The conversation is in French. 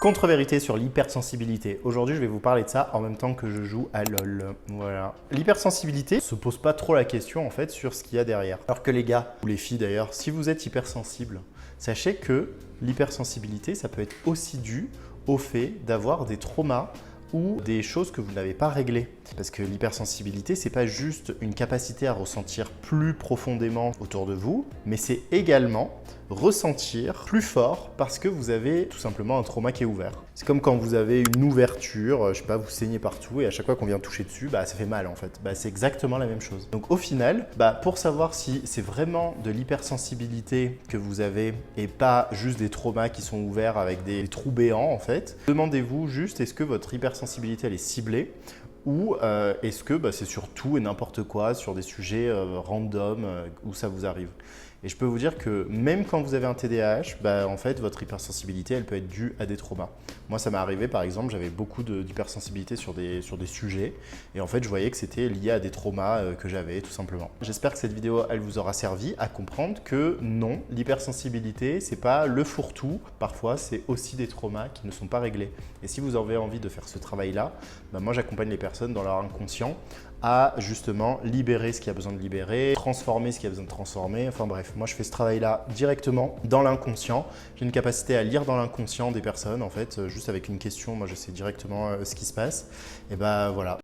Contre-vérité sur l'hypersensibilité. Aujourd'hui, je vais vous parler de ça en même temps que je joue à LoL. Voilà. L'hypersensibilité ne se pose pas trop la question en fait sur ce qu'il y a derrière. Alors que les gars, ou les filles d'ailleurs, si vous êtes hypersensible, sachez que l'hypersensibilité, ça peut être aussi dû au fait d'avoir des traumas ou des choses que vous n'avez pas réglées. Parce que l'hypersensibilité, c'est pas juste une capacité à ressentir plus profondément autour de vous, mais c'est également ressentir plus fort parce que vous avez tout simplement un trauma qui est ouvert. C'est comme quand vous avez une ouverture, je sais pas, vous saignez partout et à chaque fois qu'on vient toucher dessus, ça fait mal en fait. C'est exactement la même chose. Donc au final, pour savoir si c'est vraiment de l'hypersensibilité que vous avez et pas juste des traumas qui sont ouverts avec des trous béants en fait, demandez-vous juste est-ce que votre hypersensibilité elle est ciblée ou est-ce que c'est sur tout et n'importe quoi, sur des sujets random où ça vous arrive. Et je peux vous dire que même quand vous avez un TDAH, en fait, votre hypersensibilité, elle peut être due à des traumas. Moi, ça m'est arrivé, par exemple, j'avais beaucoup d'hypersensibilité sur des sujets. Et en fait, je voyais que c'était lié à des traumas que j'avais, tout simplement. J'espère que cette vidéo, elle vous aura servi à comprendre que non, l'hypersensibilité, c'est pas le fourre-tout. Parfois, c'est aussi des traumas qui ne sont pas réglés. Et si vous avez envie de faire ce travail-là, moi, j'accompagne les personnes dans leur inconscient à justement libérer ce qu'il y a besoin de libérer, transformer ce qu'il y a besoin de transformer. Enfin bref, moi je fais ce travail-là directement dans l'inconscient. J'ai une capacité à lire dans l'inconscient des personnes en fait, juste avec une question, moi je sais directement ce qui se passe. Et voilà.